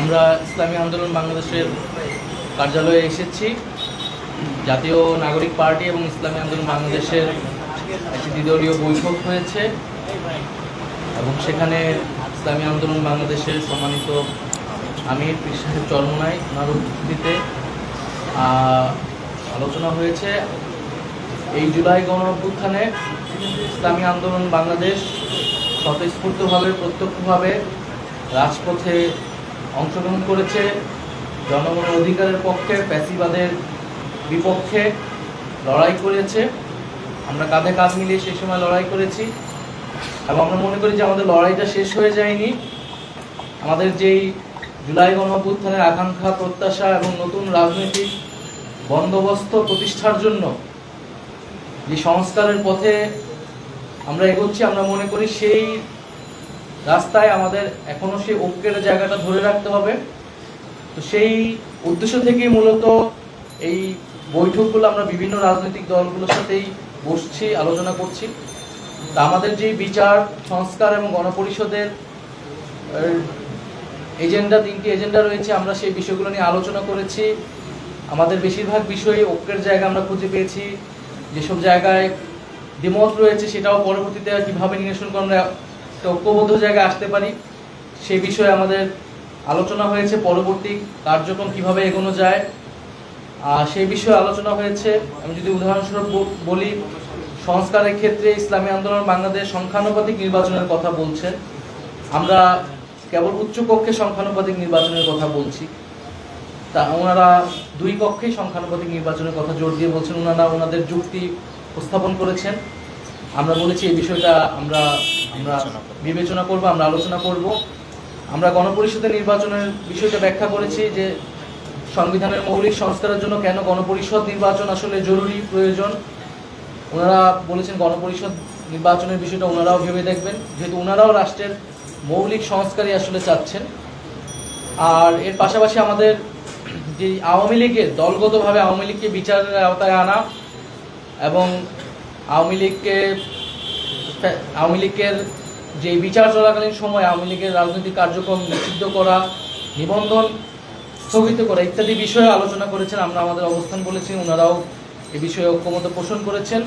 আমরা ইসলামী আন্দোলন বাংলাদেশের কার্যালয়ে এসেছি। জাতীয় নাগরিক পার্টি এবং ইসলামী আন্দোলন বাংলাদেশের একটি দ্বিদলীয় বৈঠক হয়েছে এবং সেখানে ইসলামী আন্দোলন বাংলাদেশের সম্মানিত আমির পীর সাহেব চরমোনাই ওনার উপস্থিতিতে আলোচনা হয়েছে। এই জুলাই গণ-অভ্যুত্থানে ইসলামী আন্দোলন বাংলাদেশ স্বতঃস্ফূর্তভাবে প্রত্যক্ষভাবে রাজপথে অংশগ্রহণ করেছে, জনগণের অধিকারের পক্ষে, ফ্যাসিবাদের বিপক্ষে লড়াই করেছে। আমরা কাঁধে কাঁধ মিলিয়ে সেই সময় লড়াই করেছি এবং আমরা মনে করি যে আমাদের লড়াইটা শেষ হয়ে যায়নি। আমাদের যেই জুলাই গণ-অভ্যুত্থানের আকাঙ্ক্ষা, প্রত্যাশা এবং নতুন রাজনৈতিক বন্দোবস্ত প্রতিষ্ঠার জন্য যে সংস্কারের পথে আমরা এগোচ্ছি, আমরা মনে করি সেই রাস্তায় আমাদের এখনো সেই ঐক্যের জায়গাটা ধরে রাখতে হবে। তো সেই উদ্দেশ্য থেকেই মূলত এই বৈঠকগুলো আমরা বিভিন্ন রাজনৈতিক দলগুলোর সাথেই বসছি, আলোচনা করছি। তা আমাদের যে বিচার, সংস্কার এবং গণপরিষদের এজেন্ডা, 3টি এজেন্ডা রয়েছে, আমরা সেই বিষয়গুলো নিয়ে আলোচনা করেছি। আমাদের বেশিরভাগ বিষয়ে ঐক্যের জায়গা আমরা খুঁজে পেয়েছি। যেসব জায়গায় দ্বিমত রয়েছে সেটাও পরবর্তীতে কীভাবে নিরসন করে আমরা একটা ঐক্যবদ্ধ জায়গায় আসতে পারি সেই বিষয়ে আমাদের আলোচনা হয়েছে। পরবর্তী কার্যক্রম কিভাবে এগোনো যায় সেই বিষয়ে আলোচনা হয়েছে। আমি যদি উদাহরণস্বরূপ বলি, সংস্কারের ক্ষেত্রে ইসলামী আন্দোলন বাংলাদেশ সংখ্যানুপাতিক নির্বাচনের কথা বলছে। আমরা কেবল উচ্চ কক্ষে সংখ্যানুপাতিক নির্বাচনের কথা বলছি। তা ওনারা 2 কক্ষেই সংখ্যানুপাতিক নির্বাচনের কথা জোর দিয়ে বলছেন। ওনারা ওনাদের যুক্তি উপস্থাপন করেছেন। আমরা বলেছি এই বিষয়টা আমরা বিবেচনা করব, আমরা আলোচনা করব। আমরা গণপরিষদের নির্বাচনের বিষয়টা ব্যাখ্যা করেছি যে সংবিধানের মৌলিক সংস্কারের জন্য কেন গণপরিষদ নির্বাচন আসলে জরুরি, প্রয়োজন। ওনারা বলেছেন গণপরিষদ নির্বাচনের বিষয়টা ওনারাও ভেবে দেখবেন, যেহেতু ওনারাও রাষ্ট্রের মৌলিক সংস্কারই আসলে চাচ্ছেন। আর এর পাশাপাশি আমাদের যে আওয়ামী লীগের দলগতভাবে আওয়ামী লীগকে বিচারের আওতায় আনা এবং আওয়ামী লীগের যে বিচার চলাকালীন সময় আওয়ামী লীগের রাজনৈতিক কার্যক্রম নিষিদ্ধ করা, নিবন্ধন স্থগিত করা ইত্যাদি বিষয়ে আলোচনা করেছেন। আমরা আমাদের অবস্থান বলেছি, ওনারাও এই বিষয়ে ঐক্যমত পোষণ করেছেন।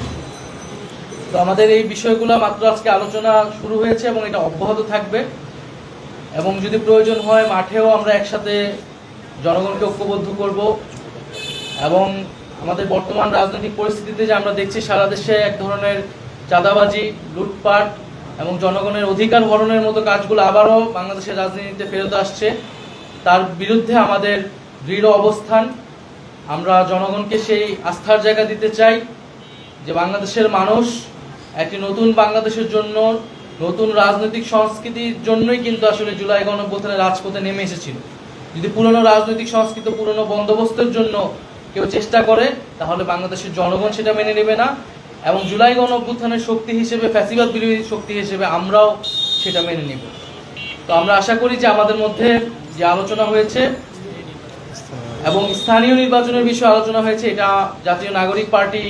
তো আমাদের এই বিষয়গুলো মাত্র আজকে আলোচনা শুরু হয়েছে এবং এটা অব্যাহত থাকবে এবং যদি প্রয়োজন হয় মাঠেও আমরা একসাথে জনগণকে ঐক্যবদ্ধ করব। এবং আমাদের বর্তমান রাজনৈতিক পরিস্থিতিতে যে আমরা দেখছি সারা দেশে এক ধরনের চাঁদাবাজি, লুটপাট এবং জনগণের অধিকার হরণের মতো কাজগুলো আবারও বাংলাদেশের রাজনীতিতে ফেরত আসছে, তার বিরুদ্ধে আমাদের দৃঢ় অবস্থান। আমরা জনগণকে সেই আস্থার জায়গা দিতে চাই যে বাংলাদেশের মানুষ একটি নতুন বাংলাদেশের জন্য, নতুন রাজনৈতিক সংস্কৃতির জন্যই কিন্তু আসলে জুলাই গণঅভ্যুত্থানে রাজপথে নেমে এসেছিল। যদি পুরনো রাজনৈতিক সংস্কৃতি, পুরনো বন্দোবস্তের জন্য কেউ চেষ্টা করে তাহলে বাংলাদেশের জনগণ সেটা মেনে নেবে না এবং জুলাই গণঅভ্যুত্থানের শক্তি হিসেবে, ফ্যাসিবাদ বিরোধী শক্তি হিসেবে আমরাও সেটা মেনে নেব। তো আমরা আশা করি যে আমাদের মধ্যে যে আলোচনা হয়েছে এবং স্থানীয় নির্বাচনের বিষয়ে আলোচনা হয়েছে, এটা জাতীয় নাগরিক পার্টি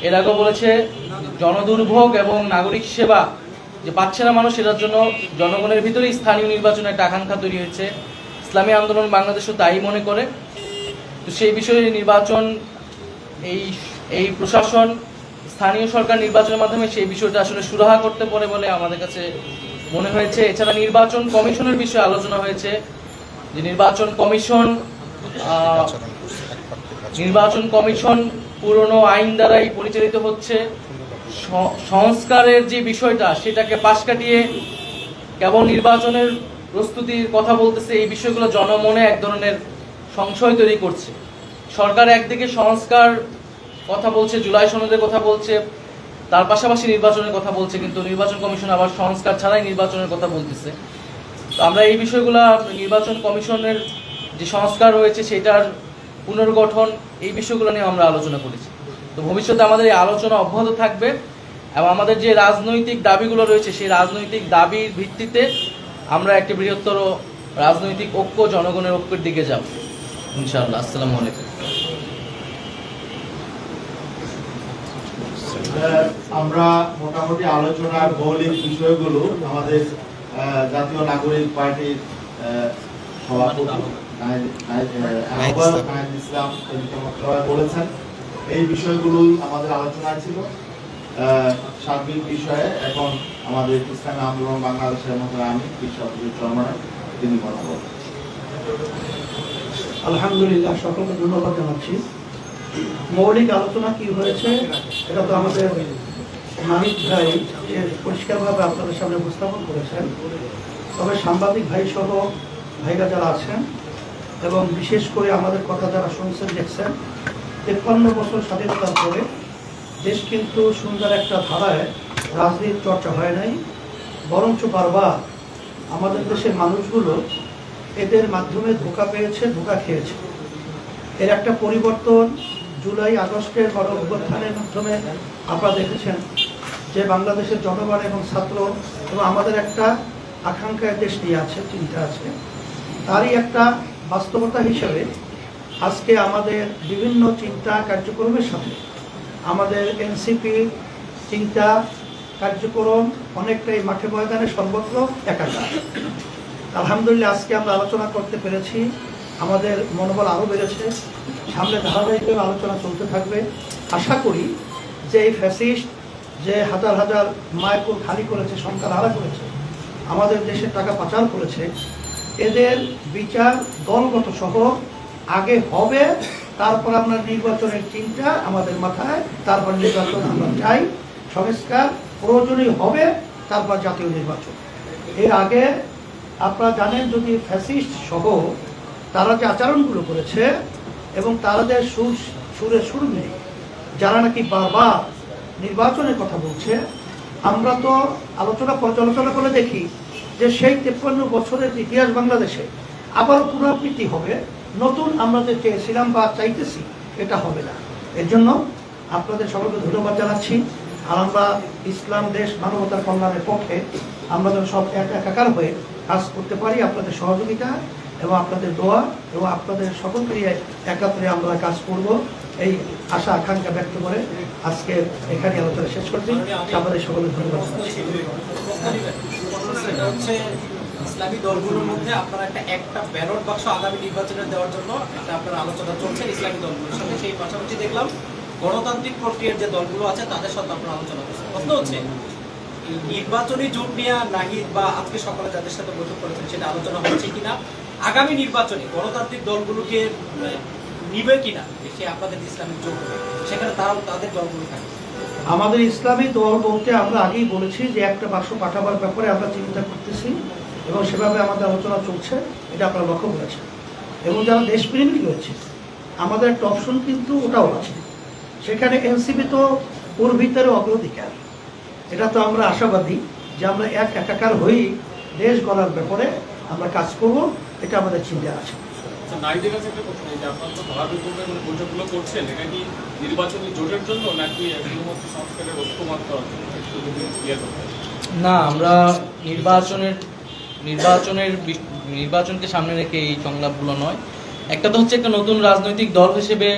এর আগেও বলেছে, জনদুর্ভোগ এবং নাগরিক সেবা যে পাচ্ছে না মানুষ, সেটার জন্য জনগণের ভিতরে স্থানীয় নির্বাচনের একটা আকাঙ্ক্ষা তৈরি হয়েছে। ইসলামী আন্দোলন বাংলাদেশও তাই মনে করে। তো সেই বিষয়ে নির্বাচন, এই প্রশাসন, স্থানীয় সরকার নির্বাচনের মাধ্যমে সেই বিষয়টা আসলে সুরাহা করতে পারে বলে আমাদের কাছে মনে হয়েছে। এছাড়া নির্বাচন কমিশনের বিষয়ে আলোচনা হয়েছে যে নির্বাচন কমিশন পুরনো আইন দ্বারাই পরিচালিত হচ্ছে। সংস্কারের যে বিষয়টা সেটাকে পাশ কাটিয়ে কেবল নির্বাচনের প্রস্তুতির কথা বলতেছে। এই বিষয়গুলো জনমনে এক ধরনের সংশয় তৈরি করছে। সরকার একদিকে সংস্কার কথা বলছে, জুলাই সনদের কথা বলছে, তার পাশাপাশি নির্বাচনের কথা বলছে, কিন্তু নির্বাচন কমিশন আবার সংস্কার ছাড়াই নির্বাচনের কথা বলতেছে। তো আমরা এই বিষয়গুলো, নির্বাচন কমিশনের যে সংস্কার রয়েছে সেটার পুনর্গঠন, এই বিষয়গুলো নিয়ে আমরা আলোচনা করেছি। তো ভবিষ্যতে আমাদের এই আলোচনা অব্যাহত থাকবে এবং আমাদের যে রাজনৈতিক দাবিগুলো রয়েছে সেই রাজনৈতিক দাবির ভিত্তিতে আমরা একটি বৃহত্তর রাজনৈতিক ঐক্য, জনগণের ঐক্যের দিকে যাব ইনশাআল্লাহ। আসসালামু আলাইকুম। আমরা মোটামুটি আলোচনার মৌলিক বিষয়গুলো আমাদের জাতীয় নাগরিক পার্টির সভাপতি নাহিদ ইসলাম বলেছেন, এই বিষয়গুলোই আমাদের আলোচনায় ছিল। সার্বিক বিষয়ে এখন আমাদের ইসলামী আন্দোলন বাংলাদেশের মতো আমি চরমানের তিনি কথা বলবেন। আলহামদুলিল্লাহ, সকলকে ধন্যবাদ জানাচ্ছি। মৌলিক আলোচনা কি হয়েছে এটা তো আমাদের মানিক ভাই পরিষ্কারভাবে আপনাদের সামনে উপস্থাপন করেছেন। তবে সাংবাদিক ভাই সহ ভাইরা যারা আছেন এবং বিশেষ করে আমাদের কথা যারা শুনছেন দেখছেন, 53 বছর স্বাধীনতার পরে দেশ কিন্তু সুন্দর একটা ধারায় রাজনীতির চর্চা হয় নাই, বরঞ্চ বারবার আমাদের দেশের মানুষগুলো এদের মাধ্যমে ধোঁকা পেয়েছে, ধোঁকা খেয়েছে। এর একটা পরিবর্তন জুলাই আগস্টের গণ অভ্যুত্থানের মাধ্যমে আপনারা দেখেছেন যে বাংলাদেশের জনগণ এবং ছাত্র এবং আমাদের একটা আকাঙ্ক্ষা দেশ নিয়ে আছে, চিন্তা আছে। তারই একটা বাস্তবতা হিসেবে আজকে আমাদের বিভিন্ন চিন্তা কার্যক্রমের সাথে আমাদের এনসিপি চিন্তা কার্যক্রম অনেকটাই মাঠে ময়দানে সর্বত্র একাকার। আলহামদুলিল্লাহ, আজকে আমরা আলোচনা করতে পেরেছি, আমাদের মনোবল আরও বেড়েছে। সামনে ধারাবাহিকভাবে আলোচনা চলতে থাকবে। আশা করি যে এই ফ্যাসিস্ট যে হাজার হাজার মায়াপুর খালি করেছে, সংখ্যা হারা করেছে, আমাদের দেশের টাকা পাচার করেছে, এদের বিচার দলগত সহ আগে হবে, তারপর আমরা নির্বাচনের চিন্তা আমাদের মাথায়, তারপর নির্বাচন আমরা চাই, সংস্কার প্রয়োজনীয় হবে, তারপর জাতীয় নির্বাচন। এর আগে আপনারা জানেন, যদি ফ্যাসিস্ট সহ তারা যে আচরণগুলো করেছে এবং তারা যে সুর নেই, যারা নাকি বারবার নির্বাচনের কথা বলছে, আমরা তো আলোচনা পর্যালোচনা করে দেখি যে সেই 53 বছরের ইতিহাস বাংলাদেশে আবারও পুনরাবৃত্তি হবে। নতুন আমরা যে চেয়েছিলাম বা চাইতেছি এটা হবে না। এর জন্য আপনাদের সকলকে ধন্যবাদ জানাচ্ছি। আর আমরা ইসলাম দেশ মানবতার কল্যাণের পক্ষে আমরা যেন সব একাকার হয়ে কাজ করতে পারি। আপনাদের সহযোগিতা এবং আপনাদের দোয়া এবং আপনাদের সকলকে একাত্রে আমরা কাজ করব, এই আশা আকাঙ্ক্ষা ব্যক্ত করে আজকে এখানে আলোচনা শেষ করছি। আপনাদের সকলকে ধন্যবাদ জানাচ্ছি। ইসলামী দলগুলোর মধ্যে আপনারা একটা ব্যালট বাক্স আগামী নির্বাচনে দেওয়ার জন্য আপনারা আলোচনা চলছে ইসলামী দলগুলোর সাথে। সেই পাশাপাশি দেখলাম গণতান্ত্রিক প্রক্রিয়ার যে দলগুলো আছে তাদের সাথে আপনারা আলোচনা করছেন। প্রশ্ন হচ্ছে, নির্বাচনী জোট নিয়ে নাহিদ বা আজকে সকালে যাদের সাথে বৈঠক করেছেন সেটা আলোচনা হচ্ছে কিনা, আগামী নির্বাচনে গণতান্ত্রিক দলগুলোকে নিবে কিনা, সে আপনাদের ইসলামিক জোট সেখানে তারাও তাদের দলগুলো থাকে। আমাদের ইসলামী দল বলতে আমরা আগেই বলেছি যে একটা বাক্স পাঠাবার ব্যাপারে আমরা চিন্তা করতেছি এবং সেভাবে আমাদের আলোচনা চলছে, এটা আপনারা লক্ষ্য করেছেন। এবং যারা দেশপ্রেমিক রয়েছে আমাদের একটা অপশন কিন্তু ওটাও আছে, সেখানে এনসিপি তো ওর ভিতরে অগ্রাধিকার। এটা তো আমরা আশাবাদী যে আমরা একাকার হয়েই দেশ গড়ার ব্যাপারে আমরা কাজ করব, এটা আমাদের চিন্তা আছে। নাইদের কাছে একটা প্রশ্ন, যে আপনারা তো ধারাবাহিকভাবে বৈঠকগুলো করছেন, এটা কি নির্বাচনী জোটের জন্য নাকি শুধুমাত্র সংস্কারের ঐক্যমত করার জন্য? না, আমরা নির্বাচনকে সামনে রেখে এই সংলাপগুলো নয়। একটা তো হচ্ছে একটা নতুন রাজনৈতিক দল হিসেবে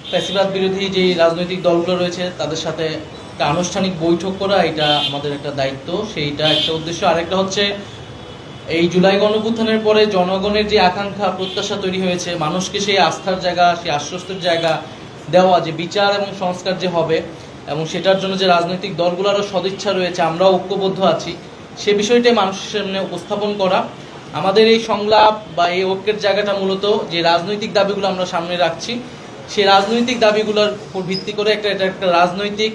ফ্যাসিবাদ বিরোধী যে রাজনৈতিক দলগুলো রয়েছে তাদের সাথে একটা আনুষ্ঠানিক বৈঠক করা, এটা আমাদের একটা দায়িত্ব, সেইটা একটা উদ্দেশ্য। আরেকটা হচ্ছে এই জুলাই গণঅভ্যুত্থানের পরে জনগণের যে আকাঙ্ক্ষা প্রত্যাশা তৈরি হয়েছে, মানুষকে সেই আস্থার জায়গা, সেই আশ্বস্তের জায়গা দেওয়া, যে বিচার এবং সংস্কার যে হবে এবং সেটার জন্য যে রাজনৈতিক দলগুলোরও সদিচ্ছা রয়েছে, আমরাও ঐক্যবদ্ধ আছি, সে বিষয়টাই মানুষের সামনে উপস্থাপন করা। আমাদের এই সংলাপ বা এই ঐক্যের জায়গাটা মূলত যে রাজনৈতিক দাবিগুলো আমরা সামনে রাখছি, সেই রাজনৈতিক দাবিগুলোর উপর ভিত্তি করে এটা একটা রাজনৈতিক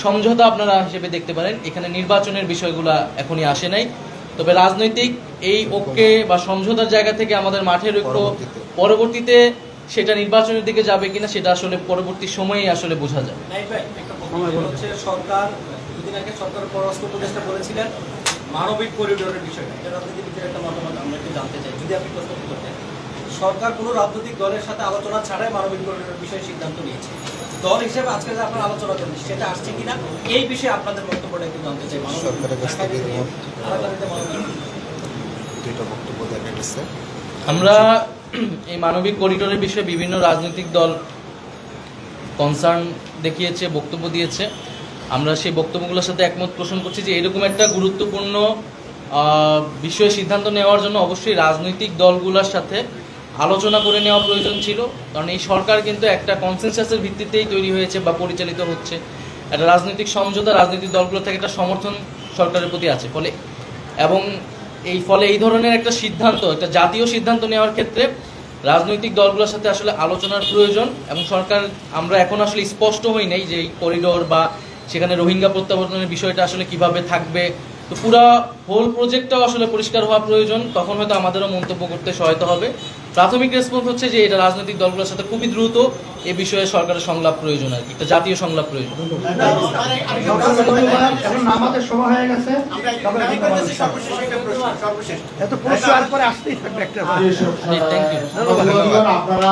সমঝোতা আপনারা হিসেবে দেখতে পারেন। এখানে নির্বাচনের বিষয়গুলো এখনই আসে নাই, তবে রাজনৈতিক এই ঐক্যে বা সমঝোতার জায়গা থেকে আমাদের মাঠের ঐক্য পরবর্তীতে সেটা নির্বাচনের দিকে যাবে কিনা সেটা আসলে পরবর্তী সময়েই আসলে বোঝা যায়। সরকার দুদিন আগে সরকার পররাষ্ট্র উপদেষ্টা বলেছিলেন মানবিক করিডোরের বিষয়টা, এটা রাজনীতিবিদের একটা মতামত আমরা একটু জানতে চাই, যদি আপনি প্রশ্ন করতেন। সরকার কোনো রাজনৈতিক দলের সাথে আলোচনা ছাড়াই মানবিক করিডোরের বিষয়ে সিদ্ধান্ত নিয়েছে, দল হিসেবে আজকে যে আপনারা আলোচনা করেন সেটা আসছে কিনা, এই বিষয়ে আপনাদের বক্তব্যটা একটু জানতে চাই। আমরা এই মানবিক করিডোরের বিষয়ে বিভিন্ন রাজনৈতিক দল কনসার্ন দেখিয়েছে, বক্তব্য দিয়েছে। আমরা সেই বক্তব্যগুলোর সাথে একমত পোষণ করছি যে এরকম একটা গুরুত্বপূর্ণ বিষয়ে সিদ্ধান্ত নেওয়ার জন্য অবশ্যই রাজনৈতিক দলগুলোর সাথে আলোচনা করে নেওয়া প্রয়োজন ছিল, কারণ এই সরকার কিন্তু একটা কনসেনসাসের ভিত্তিতেই তৈরি হয়েছে বা পরিচালিত হচ্ছে। একটা রাজনৈতিক সমঝোতা রাজনৈতিক দলগুলো থেকে একটা সমর্থন সরকারের প্রতি আছে, ফলে এবং এই ধরনের একটা সিদ্ধান্ত, একটা জাতীয় সিদ্ধান্ত নেওয়ার ক্ষেত্রে রাজনৈতিক দলগুলোর সাথে আসলে আলোচনার প্রয়োজন। এবং সরকার, আমরা এখন আসলে স্পষ্ট হই নাই যে এই করিডোর বা সেখানে রোহিঙ্গা প্রত্যাবর্তনের বিষয়টা আসলে কিভাবে থাকবে। তো পুরা হোল প্রজেক্টটাও আসলে পরিষ্কার হওয়া প্রয়োজন, তখন হয়তো আমাদেরও মন্তব্য করতে সহায়তা হবে। প্রাথমিক রেসপন্স হচ্ছে যে এটা রাজনৈতিক দলগুলোর সাথে খুবই দ্রুত এ বিষয়ে সরকারের সংলাপ প্রয়োজন, আর কি একটা জাতীয় সংলাপ প্রয়োজন। এখন আমাদের সময় হয়ে গেছে, এত প্রশ্ন আর পরে আসতেই থাকবে একটা। Thank you. আপনারা